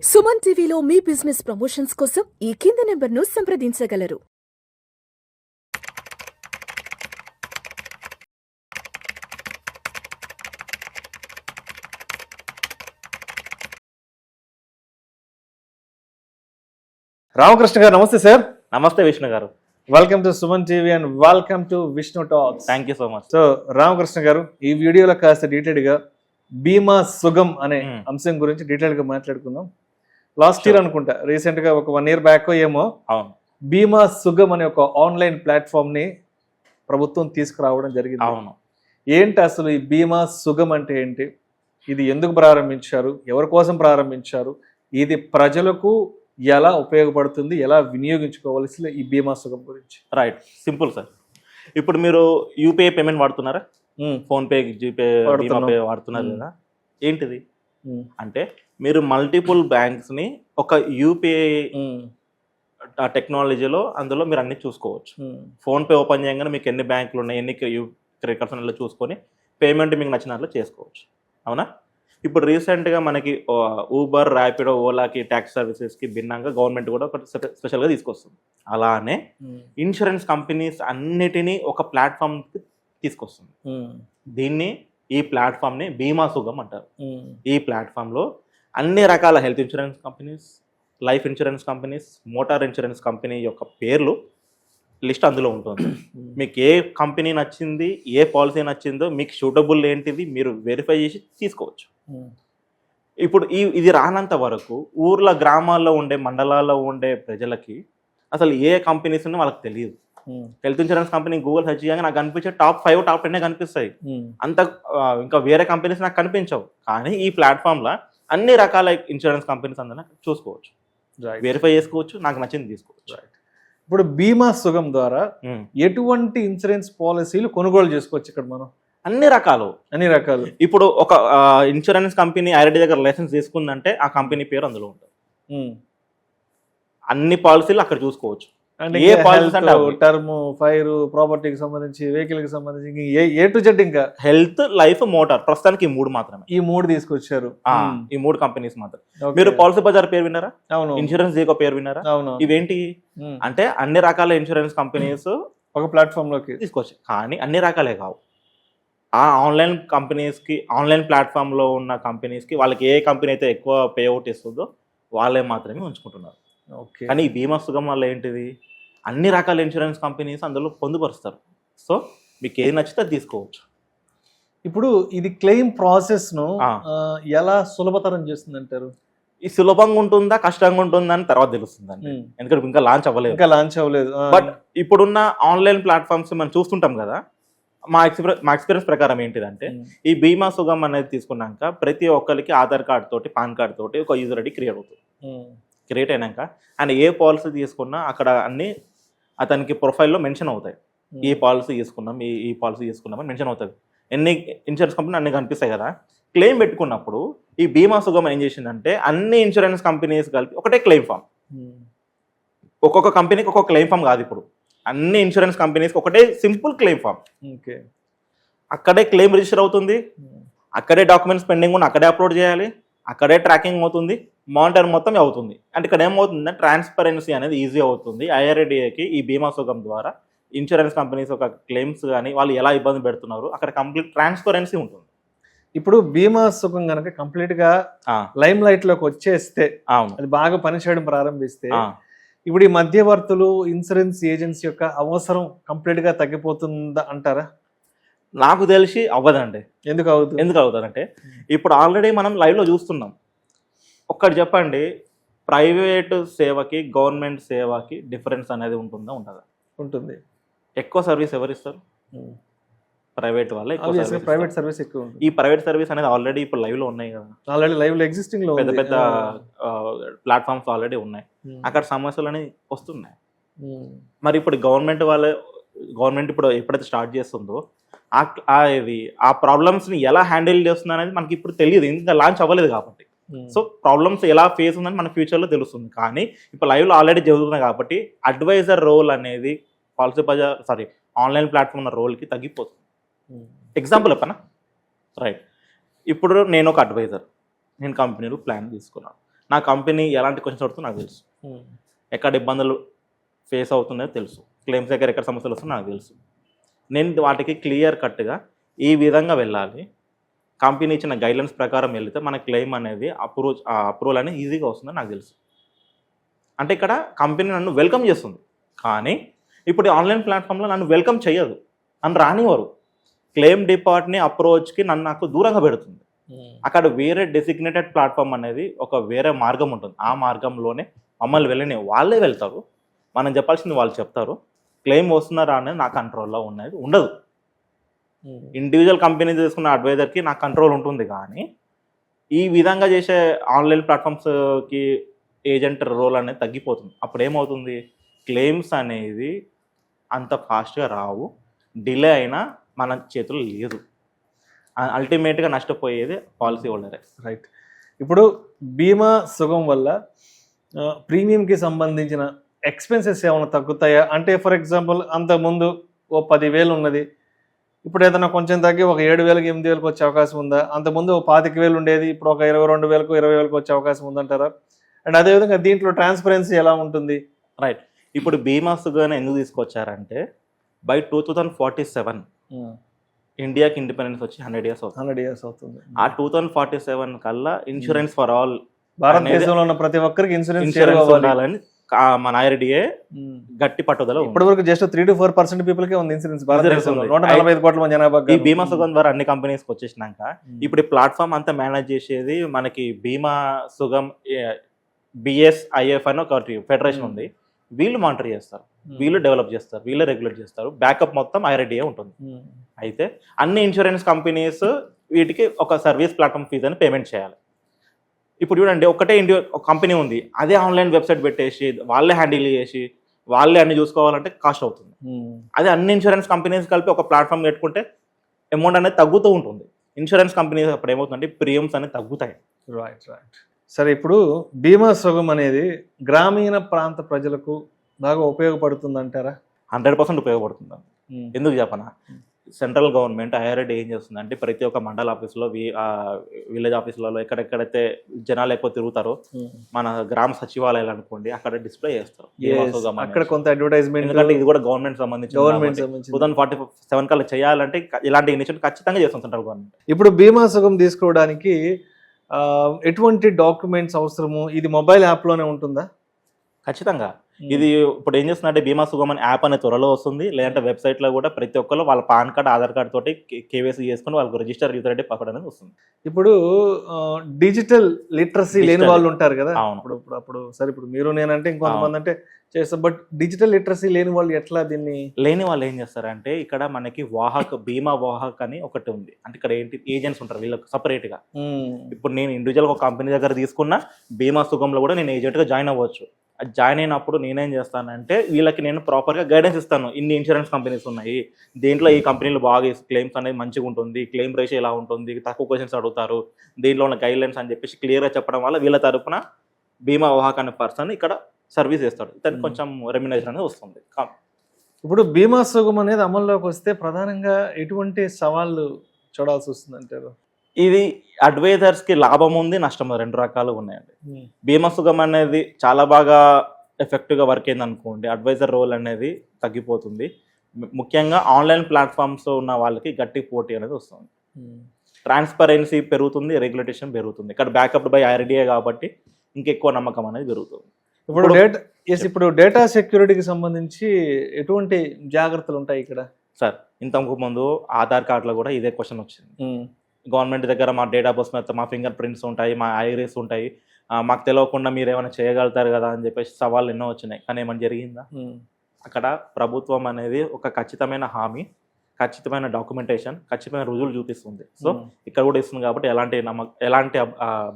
సుమన్ టీవీలో మీ business promotions కోసం ఈ కింది నెంబర్ను సంప్రదించగలరు. రామకృష్ణ గారు నమస్తే సార్. నమస్తే విష్ణు గారు. Welcome to Suman TV and welcome to Vishnu talks. Thank you so much. So Ramakrishna గారు, ఈ వీడియోలో కాస్త డీటెయిల్ గా బీమా సుగం అనే అంశం గురించి డీటెయిల్ గా మాట్లాడుకుందాం. లాస్ట్ ఇయర్ అనుకుంటా, రీసెంట్ గా ఒక 1 year బ్యాక్ ఏమో అవును, బీమా సుగం అనే ఒక ఆన్లైన్ ప్లాట్ఫామ్ ని ప్రభుత్వం తీసుకురావడం జరిగింది. అవును. ఏంటి అసలు ఈ బీమా సుగం అంటే ఏంటి, ఇది ఎందుకు ప్రారంభించారు, ఎవరి కోసం ప్రారంభించారు, ఇది ప్రజలకు ఎలా ఉపయోగపడుతుంది, ఎలా వినియోగించుకోవాల్సి ఈ బీమా సుగం గురించి? Right, simple sir. ఇప్పుడు మీరు యూపీఐ పేమెంట్ వాడుతున్నారా? ఫోన్పే, జీపే, బీమా పే వాడుతున్నారు కదా. ఏంటిది అంటే మీరు మల్టిపుల్ బ్యాంక్స్ని ఒక యూపీఐ టెక్నాలజీలో అందులో మీరు అన్ని చూసుకోవచ్చు. ఫోన్పే ఓపెన్ చేయగానే మీకు ఎన్ని బ్యాంకులు ఉన్నాయి, ఎన్ని క్రెడిట్ కార్డ్స్ ఉన్నాయో చూసుకొని పేమెంట్ మీకు నచ్చినట్లు చేసుకోవచ్చు. అవునా? ఇప్పుడు రీసెంట్గా మనకి ఊబర్, ర్యాపిడో, ఓలాకి ట్యాక్స్ సర్వీసెస్కి భిన్నంగా గవర్నమెంట్ కూడా ఒక స్పెషల్గా తీసుకొస్తుంది. అలానే ఇన్సూరెన్స్ కంపెనీస్ అన్నిటినీ ఒక ప్లాట్ఫామ్కి తీసుకొస్తుంది. దీన్ని, ఈ ప్లాట్ఫామ్ని బీమా సుగం అంటారు. ఈ ప్లాట్ఫామ్లో అన్ని రకాల health insurance companies, life insurance companies, motor insurance company యొక్క పేర్లు లిస్ట్ అందులో ఉంటుంది. మీకు ఏ కంపెనీ నచ్చింది, ఏ పాలసీ నచ్చిందో, మీకు సూటబుల్ ఏంటిది మీరు వెరిఫై చేసి తీసుకోవచ్చు. ఇప్పుడు ఇది రానంత వరకు ఊర్ల, గ్రామాల్లో ఉండే, మండలాల్లో ఉండే ప్రజలకి అసలు ఏ కంపెనీస్ ఉన్నాయో వాళ్ళకి తెలియదు. Health insurance company Google search చేయగా నాకు కనిపించే టాప్ 5, టాప్ 10 కనిపిస్తాయి. అంత ఇంకా వేరే కంపెనీస్ నాకు కనిపించవు. కానీ ఈ ప్లాట్ఫామ్లో అన్ని రకాల ఇన్సూరెన్స్ కంపెనీస్ అందరూ చూసుకోవచ్చు, వెరిఫై చేసుకోవచ్చు, నాకు నచ్చింది తీసుకోవచ్చు. ఇప్పుడు బీమా సుగం ద్వారా ఎటువంటి ఇన్సూరెన్స్ పాలసీలు కొనుగోలు చేసుకోవచ్చు ఇక్కడ మనం? అన్ని రకాలు. ఇప్పుడు ఒక ఇన్సూరెన్స్ కంపెనీ ఐఆర్డీ దగ్గర లైసెన్స్ తీసుకుందంటే ఆ కంపెనీ పేరు అందులో ఉంటుంది. అన్ని పాలసీలు అక్కడ చూసుకోవచ్చు. ఏ పాలసీ అంటే టర్మ్, ఫైర్, ప్రాపర్టీకి సంబంధించి, వెహికల్ కి సంబంధించి ఏ టు జెడ్, ఇంకా హెల్త్, లైఫ్, మోటార్, ప్రస్తుతానికి ఈ 3 మాత్రమే. ఈ 3 తీసుకొచ్చారు. ఈ 3 కంపెనీస్ మాత్రం. మీరు పాలసీ బజార్ పేరు విన్నారా? అవును. ఇన్సూరెన్స్ జీకో పేరు విన్నారా? అవును. ఇవేంటి అంటే అన్ని రకాల ఇన్సూరెన్స్ కంపెనీస్ ఒక ప్లాట్ఫామ్ లోకి తీసుకొచ్చి, కానీ అన్ని రకాలే కావు. ఆ ఆన్లైన్ కంపెనీస్కి, ఆన్లైన్ ప్లాట్ఫామ్లో ఉన్న కంపెనీస్కి, వాళ్ళకి ఏ కంపెనీ అయితే ఎక్కువ పే అవుట్ ఇస్తుందో వాళ్ళే మాత్రమే ఉంచుకుంటున్నారు. కానీ ఈ బీమా సుగం వల్ల ఏంటిది, అన్ని రకాల ఇన్సూరెన్స్ కంపెనీస్ అందులో పొందుపరుస్తారు. సో మీకు ఏది నచ్చితే అది తీసుకోవచ్చు. ఇప్పుడు ఇది క్లెయిమ్ ప్రాసెస్ ను ఎలా సులభతరం చేస్తుంది అంటారు? ఈ సులభంగా ఉంటుందా, కష్టంగా ఉంటుందా అని తర్వాత తెలుస్తుందండి. ఎందుకంటే ఇంకా లాంచ్ అవ్వలేదు. బట్ ఇప్పుడున్న ఆన్లైన్ ప్లాట్ఫామ్స్ మనం చూస్తుంటాం కదా. మా ఎక్స్పీరియన్స్ ప్రకారం ఏంటిదంటే, ఈ బీమా సుగం అనేది తీసుకున్నాక ప్రతి ఒక్కరికి ఆధార్ కార్డ్ తోటి, పాన్ కార్డ్ తోటి ఒక యూజర్ ఐడి క్రియేట్ అవుతుంది. క్రియేట్ అయినాక అండ్ ఏ పాలసీ తీసుకున్నా అక్కడ అన్ని అతనికి ప్రొఫైల్లో మెన్షన్ అవుతాయి. ఈ పాలసీ తీసుకున్నాం, ఈ పాలసీ తీసుకున్నామని మెన్షన్ అవుతుంది. ఎన్ని ఇన్సూరెన్స్ కంపెనీ అన్ని కనిపిస్తాయి కదా. క్లెయిమ్ పెట్టుకున్నప్పుడు ఈ బీమా సుగం ఏం చేసిందంటే అన్ని ఇన్సూరెన్స్ కంపెనీస్ కలిపి ఒకటే క్లెయిమ్ ఫామ్. ఒక్కొక్క కంపెనీకి ఒక్కొక్క క్లెయిమ్ ఫామ్ కాదు. ఇప్పుడు అన్ని ఇన్సూరెన్స్ కంపెనీస్కి ఒకటే సింపుల్ క్లెయిమ్ ఫామ్. అక్కడే క్లెయిమ్ రిజిస్టర్ అవుతుంది, అక్కడే డాక్యుమెంట్స్ పెండింగ్ ఉన్న అక్కడే అప్లోడ్ చేయాలి, అక్కడే ట్రాకింగ్ అవుతుంది, మానిటర్ మొత్తం అవుతుంది. అంటే ఇక్కడ ఏమవుతుందంటే ట్రాన్స్పరెన్సీ అనేది ఈజీ అవుతుంది. ఐఆర్డీఏకి ఈ బీమా సుగం ద్వారా ఇన్సూరెన్స్ కంపెనీస్ ఒక క్లెయిమ్స్ కానీ వాళ్ళు ఎలా ఇబ్బంది పెడుతున్నారు అక్కడ కంప్లీట్ ట్రాన్స్పరెన్సీ ఉంటుంది. ఇప్పుడు బీమా సుగం కనుక కంప్లీట్ గా లైమ్ లైట్ లోకి వచ్చేస్తే, అది బాగా పనిచేయడం ప్రారంభిస్తే, ఇప్పుడు ఈ మధ్యవర్తులు, ఇన్సూరెన్స్ ఏజెన్సీ యొక్క అవసరం కంప్లీట్ గా తగ్గిపోతుందా అంటారా? నాకు తెలిసి అవ్వదండి. ఎందుకు అవుతుందంటే ఇప్పుడు ఆల్రెడీ మనం లైవ్లో చూస్తున్నాం. ఒక్కటి చెప్పండి, ప్రైవేటు సేవకి గవర్నమెంట్ సేవకి డిఫరెన్స్ అనేది ఉంటుందా? ఉంటుంది. ఎక్కువ సర్వీస్ ఎవరు ఇస్తారు? ప్రైవేట్ వాళ్ళే. ప్రైవేట్ సర్వీస్ ఎక్కువ. ఈ ప్రైవేట్ సర్వీస్ అనేది ఆల్రెడీ ఇప్పుడు లైవ్లో ఉన్నాయి కదా. ఆల్రెడీ లైవ్లో ఎగ్జిస్టింగ్ లో పెద్ద పెద్ద ప్లాట్ఫామ్స్ ఆల్రెడీ ఉన్నాయి. అక్కడ సమస్యలు అనేవి వస్తున్నాయి. మరి ఇప్పుడు గవర్నమెంట్ ఇప్పుడు ఎప్పుడైతే స్టార్ట్ చేస్తుందో ఆ ప్రాబ్లమ్స్ని ఎలా హ్యాండిల్ చేస్తుంది అనేది మనకి ఇప్పుడు తెలియదు, ఇంకా లాంచ్ అవ్వలేదు కాబట్టి. సో ప్రాబ్లమ్స్ ఎలా ఫేస్ ఉందని మన ఫ్యూచర్లో తెలుస్తుంది. కానీ ఇప్పుడు లైవ్లో ఆల్రెడీ జరుగుతుంది కాబట్టి అడ్వైజర్ రోల్ అనేది ఆన్లైన్ ప్లాట్ఫామ్ రోల్కి తగ్గిపోతుంది. ఎగ్జాంపుల్ చెప్పనా? రైట్, ఇప్పుడు నేను ఒక అడ్వైజర్, నేను కంపెనీలో ప్లాన్ తీసుకున్నాను. నా కంపెనీ ఎలాంటి క్వశ్చన్స్ పడుతుందో నాకు తెలుసు, ఎక్కడ ఇబ్బందులు ఫేస్ అవుతున్నాయో తెలుసు, క్లెయిమ్స్ దగ్గర ఎక్కడ సమస్యలు వస్తుందో నాకు తెలుసు. నేను వాటికి క్లియర్ కట్గా ఈ విధంగా వెళ్ళాలి, కంపెనీ ఇచ్చిన గైడ్లైన్స్ ప్రకారం వెళ్తే మన క్లెయిమ్ అనేది అప్రూవల్ అనేది ఈజీగా వస్తుందని నాకు తెలుసు. అంటే ఇక్కడ కంపెనీ నన్ను వెల్కమ్ చేస్తుంది, కానీ ఇప్పుడు ఆన్లైన్ ప్లాట్ఫామ్లో నన్ను వెల్కమ్ చేయదు, నన్ను రానివారు. క్లెయిమ్ డిపార్ట్ని అప్రోచ్కి నాకు దూరంగా పెడుతుంది. అక్కడ వేరే డెసిగ్నేటెడ్ ప్లాట్ఫామ్ అనేది ఒక వేరే మార్గం ఉంటుంది, ఆ మార్గంలోనే మమ్మల్ని వెళ్ళని వాళ్ళే వెళ్తారు, మనం చెప్పాల్సింది వాళ్ళు చెప్తారు. క్లెయిమ్ వస్తున్నారా అనేది నా కంట్రోల్లో ఉన్నది ఉండదు. ఇండివిజువల్ కంపెనీ తీసుకున్న అడ్వైజర్కి నా కంట్రోల్ ఉంటుంది, కానీ ఈ విధంగా చేసే ఆన్లైన్ ప్లాట్ఫామ్స్కి ఏజెంట్ రోల్ అనేది తగ్గిపోతుంది. అప్పుడు ఏమవుతుంది, క్లెయిమ్స్ అనేది అంత ఫాస్ట్గా రావు, డిలే అయినా మన చేతుల్లో లేదు, అల్టిమేట్గా నష్టపోయేది పాలసీ హోల్డరే. రైట్. ఇప్పుడు బీమా సుగం వల్ల ప్రీమియంకి సంబంధించిన ఎక్స్పెన్సెస్ ఏమైనా తగ్గుతాయా? అంటే ఫర్ ఎగ్జాంపుల్ అంతకుముందు ఓ 10,000 ఉన్నది, ఇప్పుడు ఏదైనా కొంచెం తగ్గి ఒక 7,000కి 8,000కి వచ్చే అవకాశం ఉందా? అంతకుముందు 25,000 ఉండేది, ఇప్పుడు ఒక 22,000కు 20,000కి వచ్చే అవకాశం ఉందంటారా? అండ్ అదేవిధంగా దీంట్లో ట్రాన్స్పరెన్సీ ఎలా ఉంటుంది? రైట్. ఇప్పుడు బీమా సుగం ఎందుకు తీసుకొచ్చారంటే బై 2047 ఇండియాకి ఇండిపెండెన్స్ వచ్చి 100 years అవుతుంది. 100 years అవుతుంది. ఆ 2047 కల్లా ఇన్సూరెన్స్ ఫర్ ఆల్, భారతదేశంలో ఉన్న ప్రతి ఒక్కరికి ఇన్సూరెన్స్ ఉండాలని మన IRDA గట్టి పట్టుదల. ఇప్పటి వరకు జస్ట్ 3 to 4% పీపుల్కే ఉంది ఇన్సూరెన్స్ భారతదేశంలో, 145 కోట్ల మంది జనాభా. ఈ బీమా సుగం ద్వారా అన్ని కంపెనీస్కి వచ్చేసినాక ఇప్పుడు ఈ ప్లాట్ఫామ్ అంతా మేనేజ్ చేసేది మనకి బీమా సుగం BSIF అని ఒక ఫెడరేషన్ ఉంది, వీళ్ళు మానిటర్ చేస్తారు, వీళ్ళు డెవలప్ చేస్తారు, వీళ్ళు రెగ్యులేట్ చేస్తారు, బ్యాకప్ మొత్తం IRDA ఉంటుంది. అయితే అన్ని ఇన్సూరెన్స్ కంపెనీస్ వీటికి ఒక సర్వీస్ ప్లాట్ఫామ్ ఫీజ్ అని పేమెంట్ చేయాలి. ఇప్పుడు చూడండి, ఒకటే ఒక కంపెనీ ఉంది, అదే ఆన్లైన్ వెబ్సైట్ పెట్టేసి వాళ్ళే హ్యాండిల్ చేసి వాళ్ళే అన్ని చూసుకోవాలంటే కాస్ట్ అవుతుంది. అదే అన్ని ఇన్సూరెన్స్ కంపెనీస్ కలిపి ఒక ప్లాట్ఫామ్ పెట్టుకుంటే అమౌంట్ అనేది తగ్గుతూ ఉంటుంది. ఇన్సూరెన్స్ కంపెనీస్ అప్పుడు ఏమవుతుందంటే ప్రీమియమ్స్ అనేవి తగ్గుతాయి. రైట్. సరే, ఇప్పుడు బీమా సుగం అనేది గ్రామీణ ప్రాంత ప్రజలకు బాగా ఉపయోగపడుతుంది అంటారా? 100% ఉపయోగపడుతుంది. ఎందుకు చెప్పనా, సెంట్రల్ గవర్నమెంట్ IRDA ఏం చేస్తుంది అంటే ప్రతి ఒక్క మండల ఆఫీసులో విలేజ్ ఆఫీసులలో ఎక్కడెక్కడైతే జనాలు ఎక్కువ తిరుగుతారో మన గ్రామ సచివాలయాలు అనుకోండి, అక్కడ డిస్ప్లే చేస్తారు అక్కడ కొంత అడ్వర్టైజ్మెంట్. ఎందుకంటే ఇది కూడా గవర్నమెంట్ సంబంధించి 2047 కల్లా చేయాలంటే ఇలాంటి ఇనిషియేటివ్ ఖచ్చితంగా చేస్తుంది సెంట్రల్ గవర్నమెంట్. ఇప్పుడు బీమా సుగం తీసుకోవడానికి ఎటువంటి డాక్యుమెంట్స్ అవసరము? ఇది మొబైల్ యాప్లోనే ఉంటుందా? ఖచ్చితంగా. ఇది ఇప్పుడు ఏం చేస్తుందంటే బీమా సుగం అనే యాప్ అనేది త్వరలో వస్తుంది, లేదంటే వెబ్సైట్లో కూడా ప్రతి ఒక్కరు వాళ్ళ పాన్ కార్డ్ ఆధార్ కార్డ్ తోటి KYC చేసుకుని వాళ్ళకి రిజిస్టర్ యూజర్ ఐడి పాస్వర్డ్ అనేది వస్తుంది. ఇప్పుడు డిజిటల్ లిటరసీ లేని వాళ్ళు ఉంటారు కదా. అవును. అప్పుడు సరే, ఇప్పుడు మీరు నేనంటే ఇంకొంతమంది అంటే చేస్తారు, బట్ డిజిటల్ లిటరసీ లేని వాళ్ళు ఎట్లా దీన్ని? లేని వాళ్ళు ఏం చేస్తారంటే ఇక్కడ మనకి బీమా వాహక్ అని ఒకటి ఉంది, అంటే ఇక్కడ ఏంటి ఏజెంట్స్ ఉంటారు వీళ్ళకి సపరేట్గా. ఇప్పుడు నేను ఇండివిజువల్ ఒక కంపెనీ దగ్గర తీసుకున్న బీమా సుగంలో కూడా నేను ఏజెంట్గా జాయిన్ అవ్వచ్చు. అది జాయిన్ అయినప్పుడు నేనేం చేస్తానంటే వీళ్ళకి నేను ప్రాపర్గా గైడెన్స్ ఇస్తాను, ఇన్ని ఇన్సూరెన్స్ కంపెనీస్ ఉన్నాయి, దీంట్లో ఈ కంపెనీలు బాగా క్లెయిమ్స్ అనేది మంచిగా ఉంటుంది, క్లెయిమ్ రేషియో ఎలా ఉంటుంది, తక్కువ క్వశ్చన్స్ అడుగుతారు, దీంట్లో ఉన్న గైడ్లైన్స్ అని చెప్పేసి క్లియర్గా చెప్పడం వల్ల వీళ్ళ తరపున బీమా వాహక్ అనే పర్సన్ ఇక్కడ సర్వీస్ చేస్తాడు, దానికి కొంచెం రెమ్యునరేషన్ అనేది వస్తుంది. ఇప్పుడు బీమా సుగం అనేది అమల్లోకి వస్తే ప్రధానంగా ఎటువంటి సవాళ్ళు చూడాల్సి వస్తుంది అంటారు? ఇది అడ్వైజర్స్కి లాభం ఉంది, నష్టం ఉంది, 2 రకాలు ఉన్నాయండి. బీమా సుగం అనేది చాలా బాగా ఎఫెక్టివ్గా వర్క్ అయింది అనుకోండి, అడ్వైజర్ రోల్ అనేది తగ్గిపోతుంది. ముఖ్యంగా ఆన్లైన్ ప్లాట్ఫామ్స్ ఉన్న వాళ్ళకి గట్టి పోటీ అనేది వస్తుంది, ట్రాన్స్పరెన్సీ పెరుగుతుంది, రెగ్యులేషన్ పెరుగుతుంది. ఇక్కడ బ్యాకప్ బై IRDA కాబట్టి ఇంకెక్కువ నమ్మకం అనేది పెరుగుతుంది. ఇప్పుడు డేటా సెక్యూరిటీకి సంబంధించి ఎటువంటి జాగ్రత్తలు ఉంటాయి ఇక్కడ? సార్, ఇంతకు ముందు ఆధార్ కార్డులో కూడా ఇదే క్వశ్చన్ వచ్చింది. గవర్నమెంట్ దగ్గర మా డేటా బస్ మా ఫింగర్ ప్రింట్స్ ఉంటాయి, మా ఐరిస్ ఉంటాయి, మాకు తెలియకుండా మీరు ఏమైనా చేయగలుగుతారు కదా అని చెప్పేసి సవాళ్ళు ఎన్నో వచ్చినాయి. కానీ ఏమైనా జరిగిందా? అక్కడ ప్రభుత్వం అనేది ఒక ఖచ్చితమైన హామీ, ఖచ్చితమైన డాక్యుమెంటేషన్, ఖచ్చితమైన రుజువులు చూపిస్తుంది. సో ఇక్కడ కూడా ఇస్తుంది కాబట్టి ఎలాంటి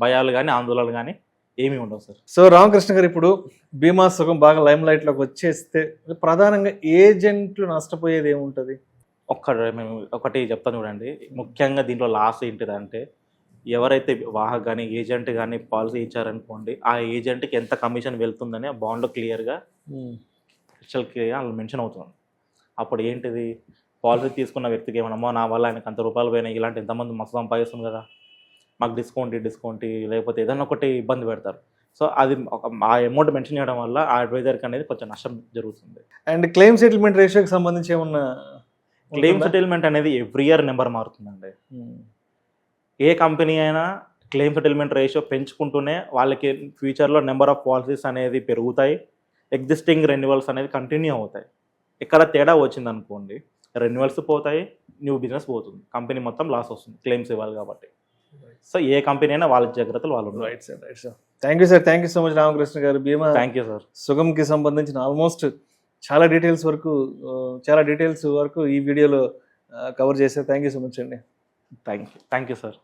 భయాలు కానీ ఆందోళనలు కానీ ఏమీ ఉండవు సార్. సో రామకృష్ణ గారు, ఇప్పుడు బీమా సుగం బాగా లైమ్ లైట్లోకి వచ్చేస్తే ప్రధానంగా ఏజెంట్లు నష్టపోయేది ఏముంటుంది? ఒకటి చెప్తాను చూడండి, ముఖ్యంగా దీంట్లో లాస్ ఏంటిదంటే ఎవరైతే వాహక్ కానీ ఏజెంట్ కానీ పాలసీ ఇచ్చారనుకోండి, ఆ ఏజెంట్కి ఎంత కమిషన్ వెళ్తుందని ఆ బాండ్లో క్లియర్గా వాళ్ళు మెన్షన్ అవుతుంది. అప్పుడు ఏంటిది, పాలసీ తీసుకున్న వ్యక్తికి ఏమన్నా నా వల్ల ఆయనకు అంత రూపాయలు పోయినాయి, ఇలాంటి ఎంతమంది మస్తు సంపాదిస్తుంది కదా, మాకు డిస్కౌంట్ లేకపోతే ఏదైనా ఒకటి ఇబ్బంది పెడతారు. సో అది ఆ అమౌంట్ మెన్షన్ చేయడం వల్ల ఆ అడ్వైజర్కి అనేది కొంచెం నష్టం జరుగుతుంది. అండ్ క్లెయిమ్ సెటిల్మెంట్ రేషియోకి సంబంధించి ఏమన్నా క్లెయిమ్ సెటిల్మెంట్ అనేది ఎవ్రీ ఇయర్ నెంబర్ మారుతుందండి. ఏ కంపెనీ అయినా క్లెయిమ్ సెటిల్మెంట్ రేషియో పెంచుకుంటూనే వాళ్ళకి ఫ్యూచర్లో నెంబర్ ఆఫ్ పాలసీస్ అనేది పెరుగుతాయి, ఎగ్జిస్టింగ్ రెన్యువల్స్ అనేది కంటిన్యూ అవుతాయి. ఎక్కడ తేడా వచ్చింది అనుకోండి, రెన్యువల్స్ పోతాయి, న్యూ బిజినెస్ పోతుంది, కంపెనీ మొత్తం లాస్ వస్తుంది క్లెయిమ్స్ ఇవ్వాలి కాబట్టి. సో ఏ కంపెనీ అయినా వాళ్ళ జాగ్రత్తలు వాళ్ళు. Right sir, right sir. Thank you sir, thank you so much Ramakrishna గారు. బీమా థ్యాంక్ యూ సార్. సుగమ్కి సంబంధించిన ఆల్మోస్ట్ చాలా డీటెయిల్స్ వరకు ఈ వీడియోలో కవర్ చేశారు. థ్యాంక్ యూ సో మచ్ అండి. Thank you sir.